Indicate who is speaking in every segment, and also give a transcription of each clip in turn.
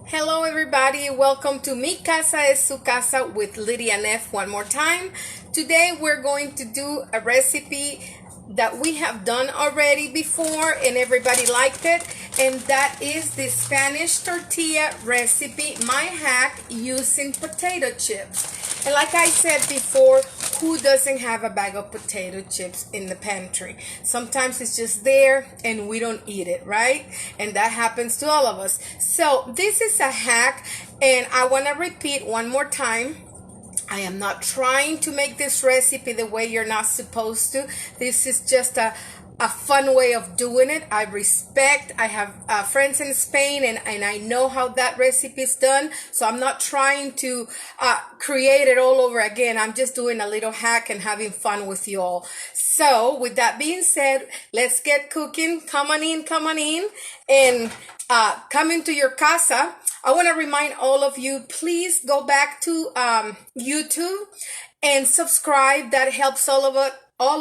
Speaker 1: Hello, everybody. Welcome to Mi Casa es Su Casa with Lydia Neff one more time. Today, we're going to do a recipe that we have done already before and everybody liked it. And that is the Spanish tortilla recipe, my hack using potato chips. And like I said before, who doesn't have a bag of potato chips in the pantry? Sometimes it's just there and we don't eat it, right? And that happens to all of us. So this is a hack, and I want to repeat one more time. I am not trying to make this recipe the way you're not supposed to. This is just a fun way of doing it. I have friends in Spain, and I know how that recipe is done. So I'm not trying to create it all over again. I'm just doing a little hack and having fun with you all. So with that being said, let's get cooking. Come on in. And come into your casa. I want to remind all of you, please go back to YouTube and subscribe. That helps all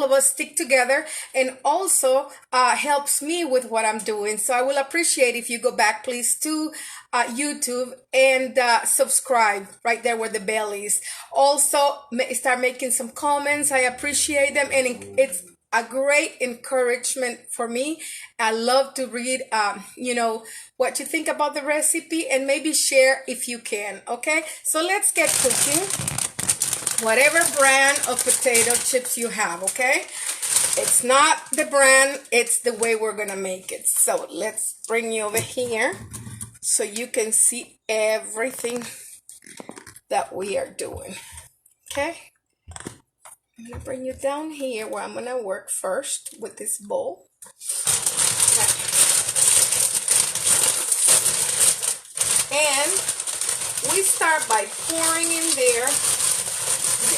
Speaker 1: of us stick together, and also helps me with what I'm doing. So I will appreciate if you go back, please, to YouTube and subscribe right there where the bell is. Also, start making some comments. I appreciate them, and it's a great encouragement for me. I love to read, what you think about the recipe, and maybe share if you can. Okay, so let's get cooking. Whatever brand of potato chips you have, okay? It's not the brand, it's the way we're gonna make it. So let's bring you over here so you can see everything that we are doing. Okay? I'm gonna bring you down here where I'm gonna work first with this bowl. Okay. And we start by pouring in there.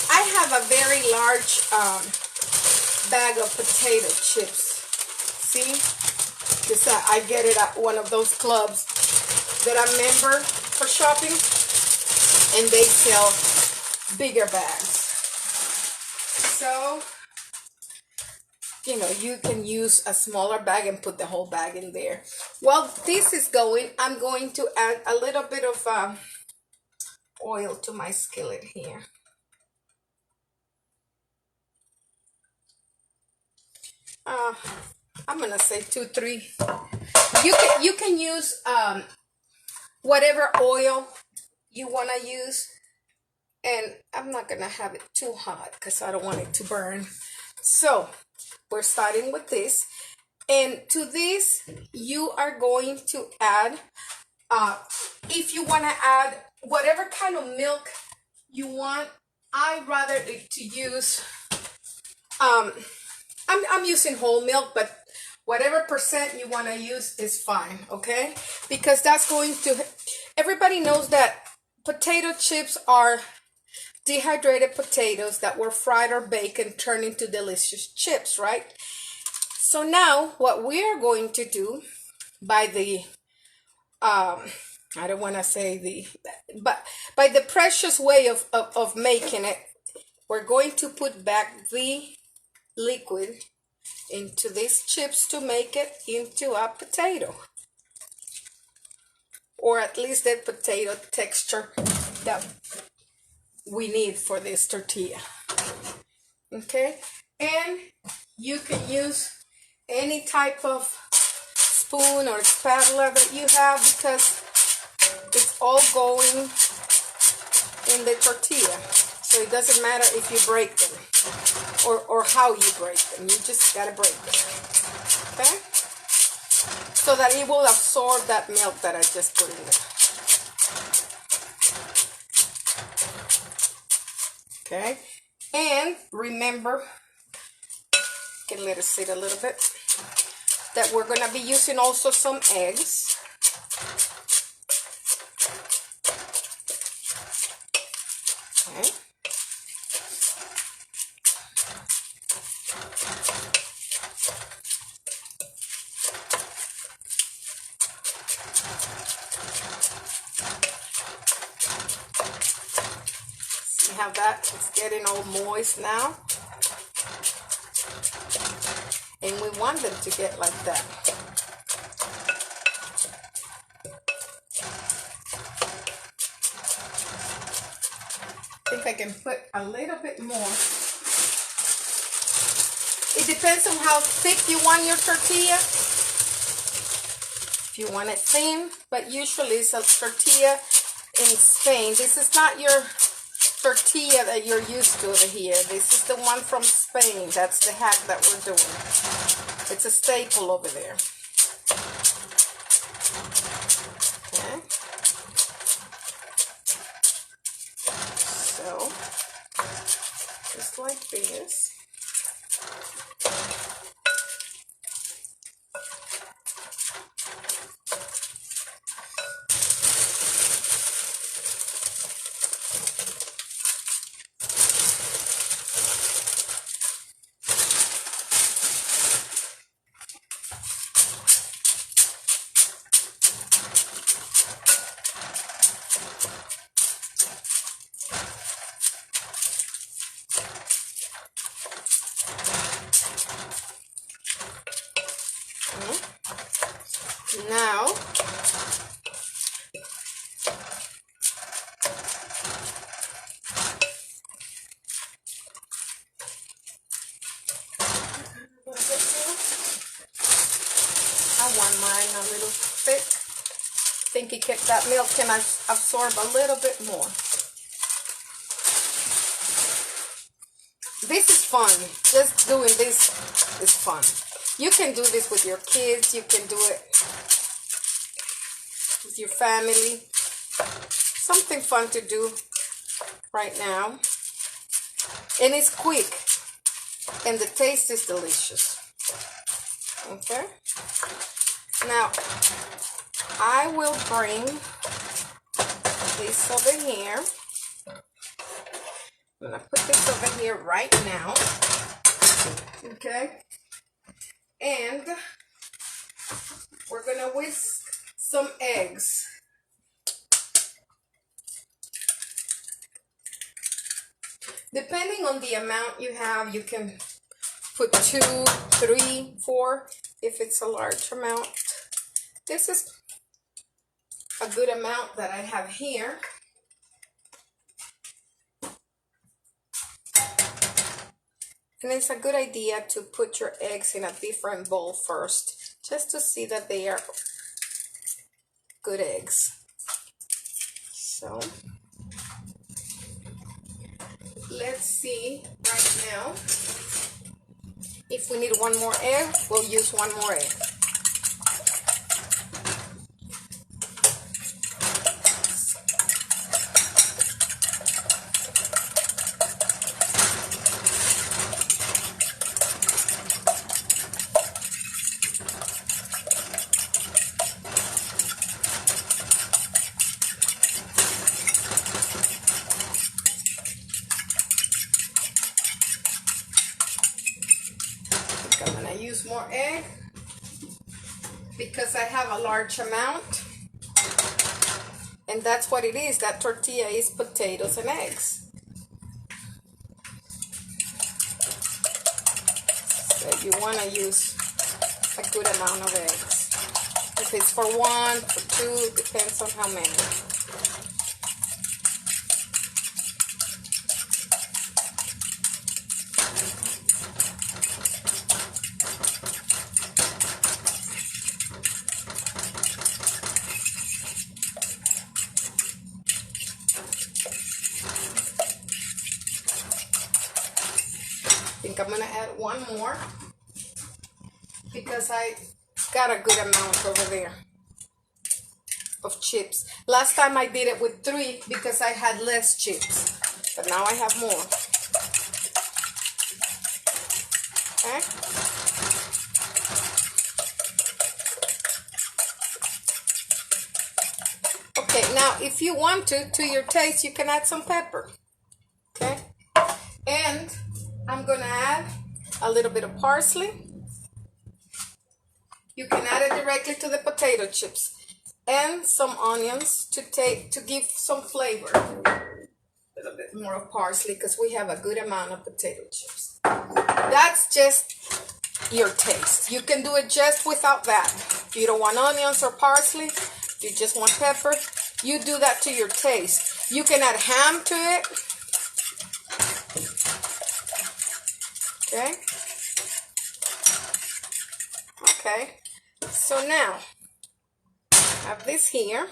Speaker 1: I have a very large bag of potato chips. See? This, I get it at one of those clubs that I'm a member for shopping, and they sell bigger bags. So, you can use a smaller bag and put the whole bag in there. While this is going, I'm going to add a little bit of oil to my skillet here. I'm gonna say 2, 3. You can use whatever oil you wanna use, and I'm not gonna have it too hot because I don't want it to burn. So we're starting with this, and to this you are going to add, if you wanna add whatever kind of milk you want. I rather to use I'm using whole milk, but whatever percent you want to use is fine, okay? Because that's going to, everybody knows that potato chips are dehydrated potatoes that were fried or baked and turned into delicious chips, right? So now what we are going to do by the, I don't want to say but by the precious way of making it, we're going to put back the liquid into these chips to make it into a potato, or at least that potato texture that we need for this tortilla. Okay, and you can use any type of spoon or spatula that you have, because it's all going in the tortilla, so it doesn't matter if you break them or how you break them. You just gotta break them, okay? So that it will absorb that milk that I just put in there. Okay, and remember, can let it sit a little bit, that we're gonna be using also some eggs. Okay. See how that is getting all moist now? And we want them to get like that. think I can put a little bit more. It depends on how thick you want your tortilla. If you want it thin, but usually it's a tortilla in Spain. This is not your tortilla that you're used to over here. This is the one from Spain. That's the hack that we're doing. It's a staple over there. Okay. So, just like this. Now, I want mine a little thick. I think that milk can absorb a little bit more. This is fun. Just doing this is fun. You can do this with your kids. You can do it with your family. Something fun to do right now. And it's quick. And the taste is delicious. Okay. Now, I will bring this over here. I'm going to put this over here right now. Okay. And we're going to whisk some eggs. Depending on the amount you have, you can put 2, 3, 4 if it's a large amount. This is a good amount that I have here. And it's a good idea to put your eggs in a different bowl first, just to see that they are good eggs. So, let's see right now. If we need one more egg, we'll use one more egg. I'm gonna use more egg because I have a large amount, and that's what it is. That tortilla is potatoes and eggs. So you want to use a good amount of eggs. If it's for 1, for 2, depends on how many. I think I'm gonna add one more because I got a good amount over there of chips. Last time I did it with 3 because I had less chips, but now I have more. Okay. Okay, now if you want to your taste, you can add some pepper. Okay, and I'm gonna add a little bit of parsley. You can add it directly to the potato chips, and some onions to give some flavor. A little bit more of parsley because we have a good amount of potato chips. That's just your taste. You can do it just without that. If you don't want onions or parsley, if you just want pepper, you do that to your taste. You can add ham to it Okay. Okay. So now I have this here.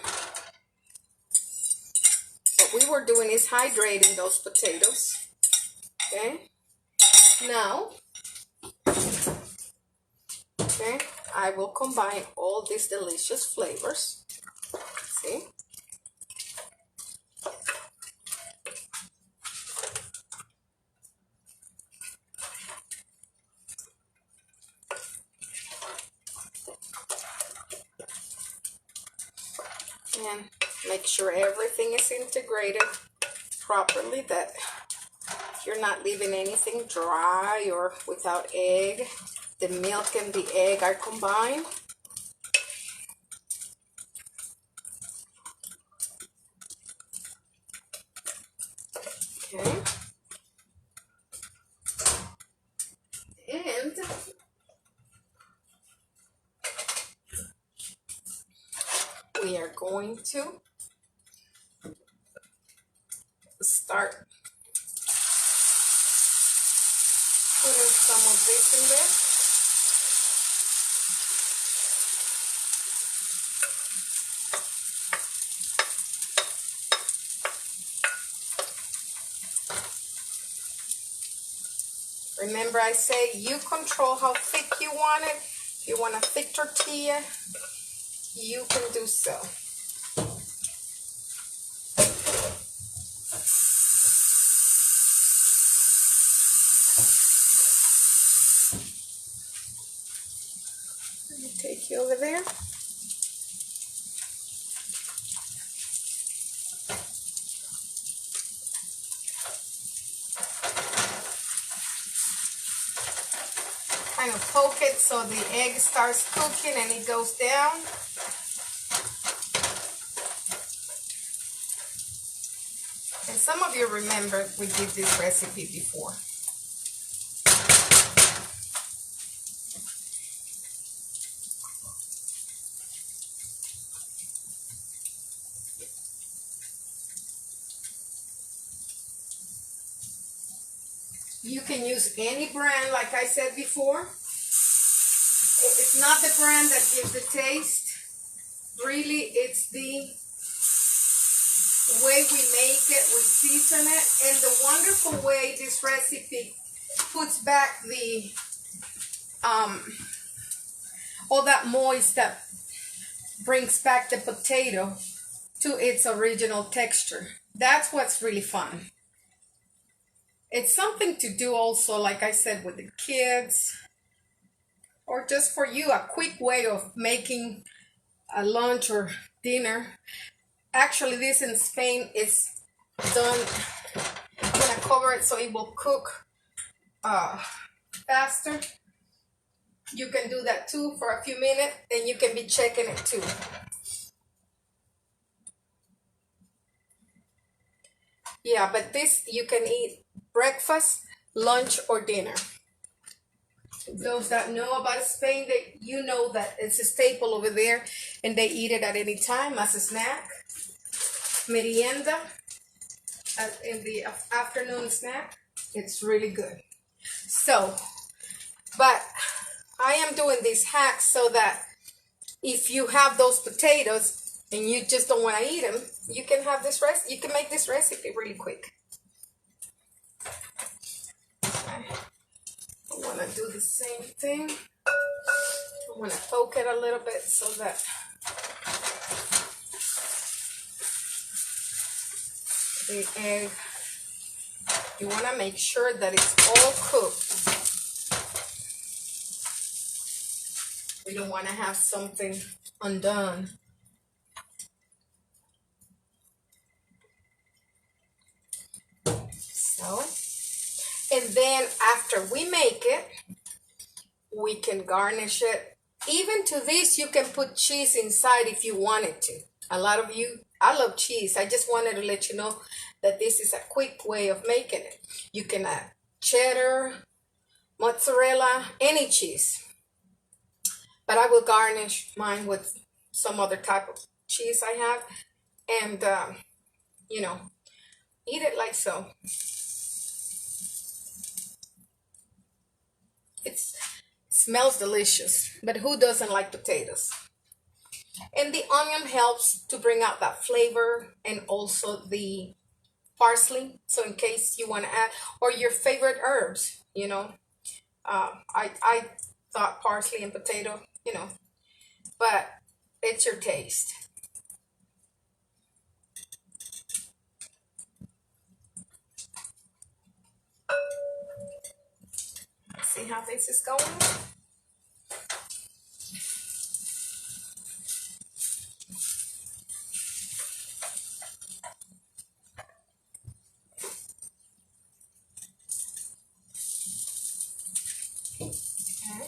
Speaker 1: What we were doing is hydrating those potatoes. Okay. Now, okay, I will combine all these delicious flavors. See? And make sure everything is integrated properly, that you're not leaving anything dry or without egg. The milk and the egg are combined. Okay. And we are going to start putting some of this in there. Remember, I say you control how thick you want it. If you want a thick tortilla, you can do so. Let me take you over there. Kind of poke it so the egg starts cooking and it goes down. And some of you remember we did this recipe before. You can use any brand, like I said before. It's not the brand that gives the taste. Really, it's the way we make it, we season it, and the wonderful way this recipe puts back the all that moist that brings back the potato to its original texture. That's what's really fun. It's something to do also, like I said, with the kids, or just for you, a quick way of making a lunch or dinner. Actually, this in Spain is done. I'm gonna cover it so it will cook faster. You can do that too for a few minutes, and you can be checking it too. Yeah, but this you can eat breakfast, lunch, or dinner. Those that know about Spain, you know that it's a staple over there, and they eat it at any time as a snack, merienda, in the afternoon snack. It's really good. So, but I am doing these hacks so that if you have those potatoes and you just don't want to eat them, you can have this recipe. You can make this recipe really quick. Okay. I want to do the same thing. I want to poke it a little bit so that the egg, you want to make sure that it's all cooked. We don't want to have something undone. So, and then after we make it, we can garnish it. Even to this, you can put cheese inside if you wanted to. A lot of you, I love cheese. I just wanted to let you know that this is a quick way of making it. You can add cheddar, mozzarella, any cheese. But I will garnish mine with some other type of cheese I have. And, you know, eat it like so. It smells delicious, but who doesn't like potatoes? And the onion helps to bring out that flavor, and also the parsley. So in case you want to add, or your favorite herbs, I thought parsley and potato, but it's your taste. See how this is going? Okay.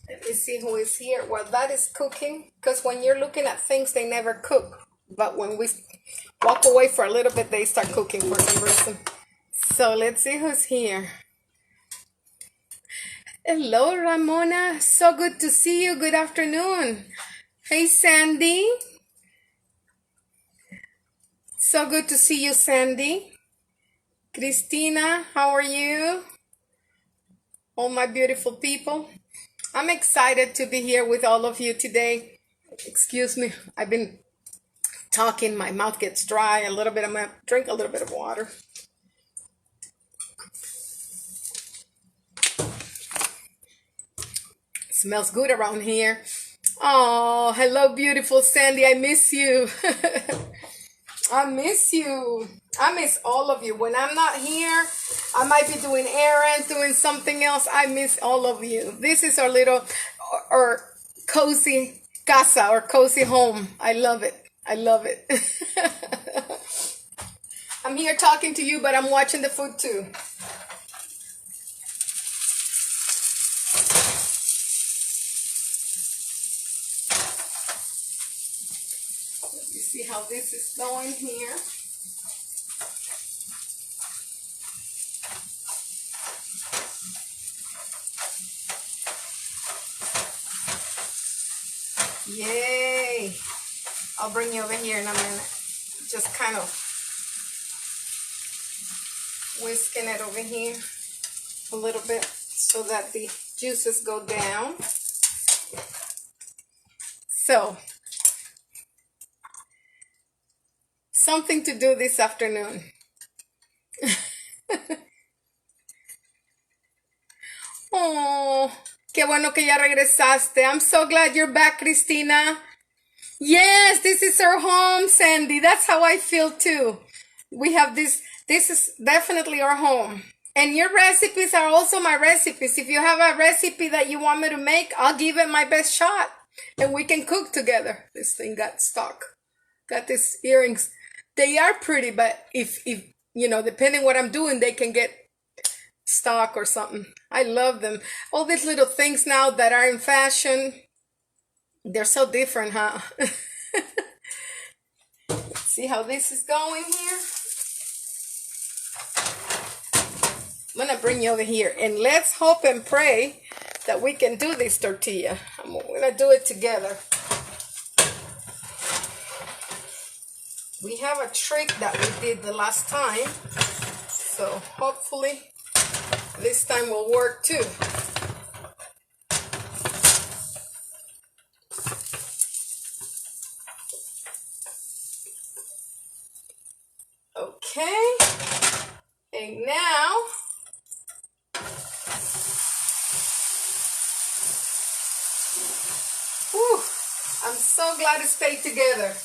Speaker 1: Let me see who is here. Well, that is cooking, because when you're looking at things, they never cook. But when we walk away for a little bit, they start cooking for some reason. So let's see who's here. Hello, Ramona. So good to see you. Good afternoon. Hey, Sandy. So good to see you, Sandy. Christina, how are you? All my beautiful people. I'm excited to be here with all of you today. Excuse me, I've been talking, my mouth gets dry a little bit. I'm gonna drink a little bit of water. It smells good around here. Oh, hello, beautiful Sandy. I miss you. I miss you. I miss all of you. When I'm not here, I might be doing errands, doing something else. I miss all of you. This is our little or cozy casa or cozy home. I love it. I love it. I'm here talking to you, but I'm watching the food too. Let me see how this is going here. Yay! I'll bring you over here in a minute. Just kind of whisking it over here a little bit so that the juices go down. So, something to do this afternoon. Oh, qué bueno que ya regresaste. I'm so glad you're back, Cristina. Yes, this is our home, Sandy. That's how I feel too. We have this is definitely our home. And your recipes are also my recipes. If you have a recipe that you want me to make, I'll give it my best shot. And we can cook together. This thing got stuck. Got these earrings. They are pretty, but if depending what I'm doing, they can get stuck or something. I love them. All these little things now that are in fashion. They're so different, huh? See how this is going here? I'm gonna bring you over here, and let's hope and pray that we can do this tortilla. I'm gonna do it together. We have a trick that we did the last time, so hopefully this time will work too. Okay, and now I'm so glad it stayed together.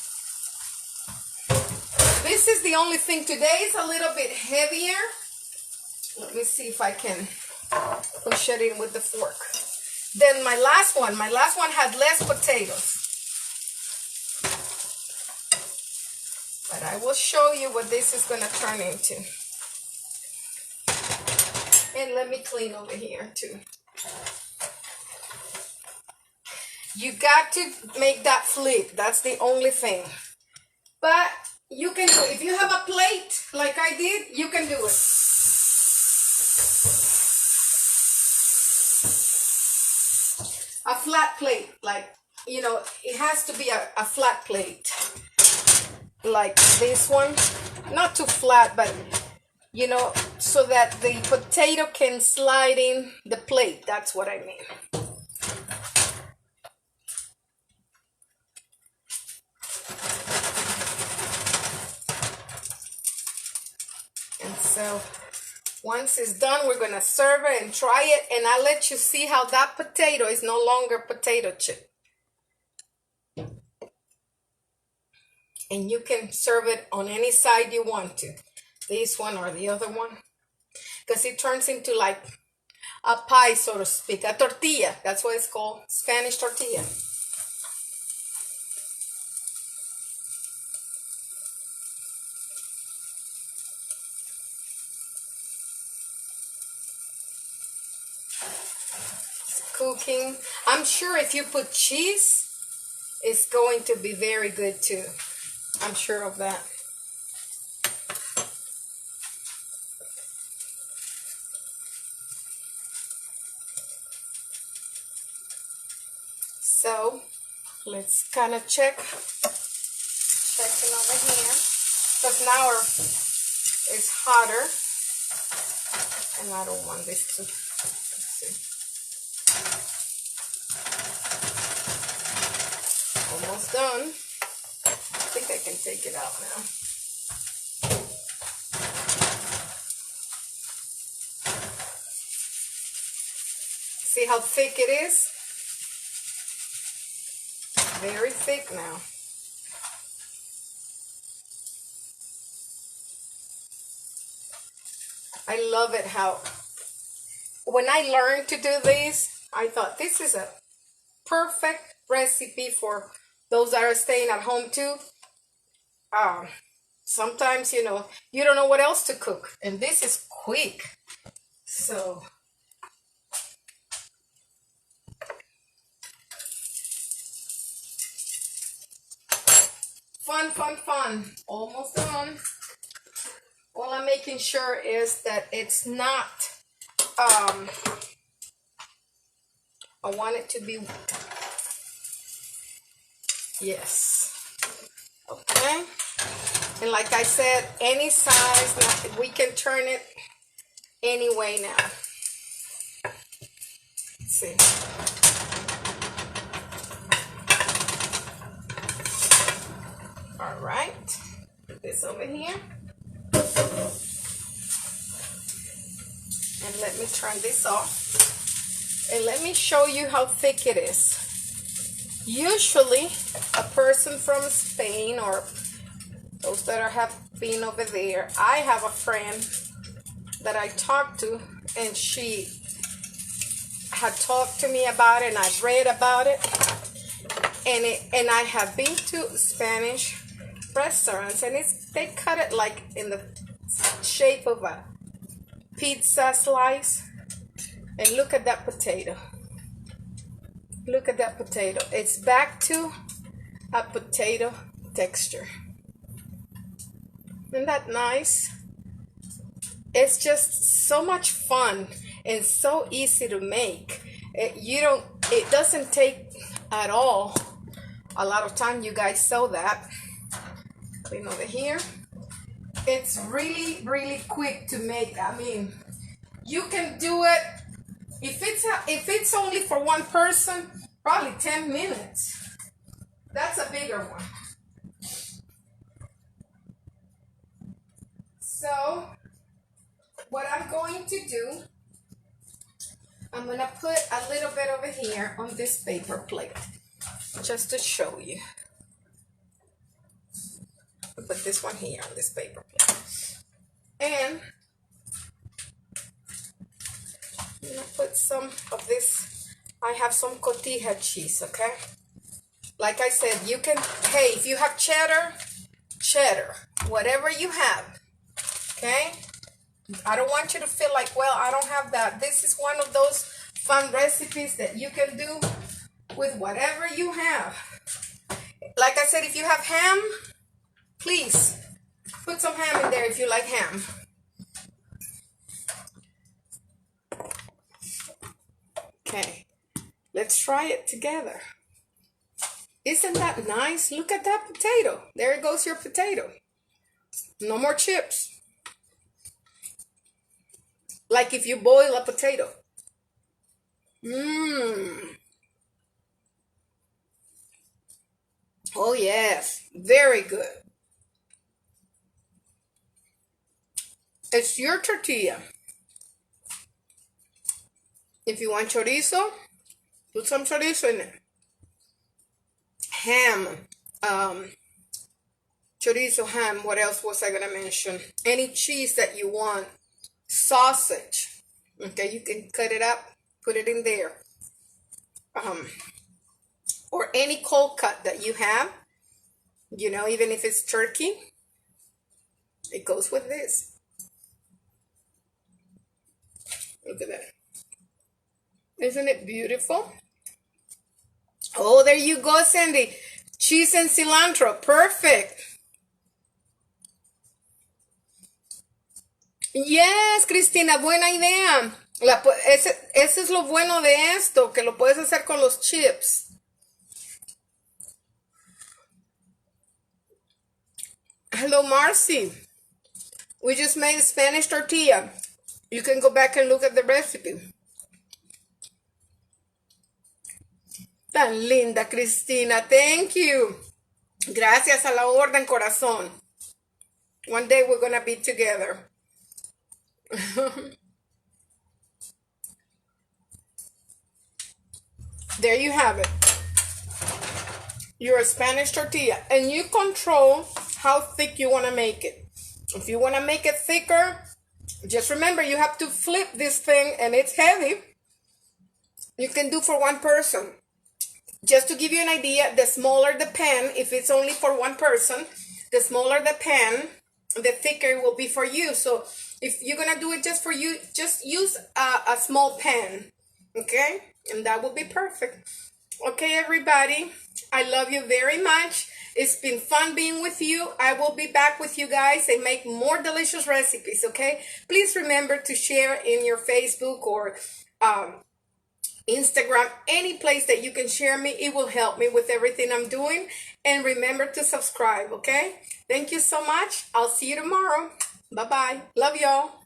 Speaker 1: This is the only thing. Today is a little bit heavier. Let me see if I can push it in with the fork. Then my last one had less potatoes. But I will show you what this is going to turn into. And let me clean over here too. You got to make that flip. That's the only thing. But you can do it. If you have a plate like I did, you can do it. A flat plate, like, it has to be a flat plate. like this one, not too flat, but you know, so that the potato can slide in the plate. That's what I mean. And so once it's done, we're gonna serve it and try it, and I'll let you see how that potato is no longer potato chip. And you can serve it on any side you want to, this one or the other one, because it turns into like a pie, so to speak, a tortilla. That's what it's called, Spanish tortilla. Cooking. I'm sure if you put cheese, it's going to be very good too. I'm sure of that. So let's kind of checking over here, because now it's hotter, and I don't want this to. Let's see. Almost done. I think I can take it out now. See how thick it is? Very thick now. I love it how, when I learned to do this, I thought this is a perfect recipe for those that are staying at home too. Sometimes, you know, you don't know what else to cook, and this is quick. So fun. Almost done. All I'm making sure is that it's not, I want it to be, yes. Okay. And like I said, any size, we can turn it any way now. Let's see. All right. Put this over here. And let me turn this off. And let me show you how thick it is. Usually, a person from Spain, or those that have been over there, I have a friend that I talked to, and she had talked to me about it, and I've read about it, and I have been to Spanish restaurants, and they cut it like in the shape of a pizza slice. And look at that potato. Look at that potato. It's back to a potato texture. Isn't that nice? It's just so much fun and so easy to make. It doesn't take at all a lot of time. You guys saw that. Clean over here. It's really quick to make. I mean, you can do it if it's only for one person, probably 10 minutes. That's a bigger one. So what I'm going to do, I'm going to put a little bit over here on this paper plate, just to show you. I'll put this one here on this paper plate. And I'm going to put some of this. I have some tortilla cheese, okay? Like I said, you can, hey, if you have cheddar, whatever you have, okay? I don't want you to feel like, well, I don't have that. This is one of those fun recipes that you can do with whatever you have. Like I said, if you have ham, please put some ham in there if you like ham. Okay, let's try it together. Isn't that nice? Look at that potato. There goes your potato. No more chips. Like if you boil a potato. Mmm. Oh, yes. Very good. It's your tortilla. If you want chorizo, put some chorizo in it. Ham. Chorizo, ham. What else was I going to mention? Any cheese that you want. Sausage. Okay, you can cut it up, put it in there. Or any cold cut that you have. You know, even if it's turkey, it goes with this. Look at that. Isn't it beautiful? Oh, there you go, Sandy. Cheese and cilantro. Perfect. Yes, Cristina, buena idea. Ese es lo bueno de esto, que lo puedes hacer con los chips. Hello, Marcy. We just made Spanish tortilla. You can go back and look at the recipe. Tan linda, Cristina. Thank you. Gracias a la orden, corazón. One day we're going to be together. There you have it. Your Spanish tortilla. And you control how thick you want to make it. If you want to make it thicker, just remember you have to flip this thing, and it's heavy. You can do for one person. Just to give you an idea, the smaller the pan, if it's only for one person, the smaller the pan, the thicker it will be for you. So if you're going to do it just for you, just use a small pan. Okay? And that will be perfect. Okay, everybody. I love you very much. It's been fun being with you. I will be back with you guys and make more delicious recipes, okay? Please remember to share in your Facebook or Instagram, any place that you can share me. It will help me with everything I'm doing. And remember to subscribe, okay? Thank you so much. I'll see you tomorrow. Bye-bye. Love y'all.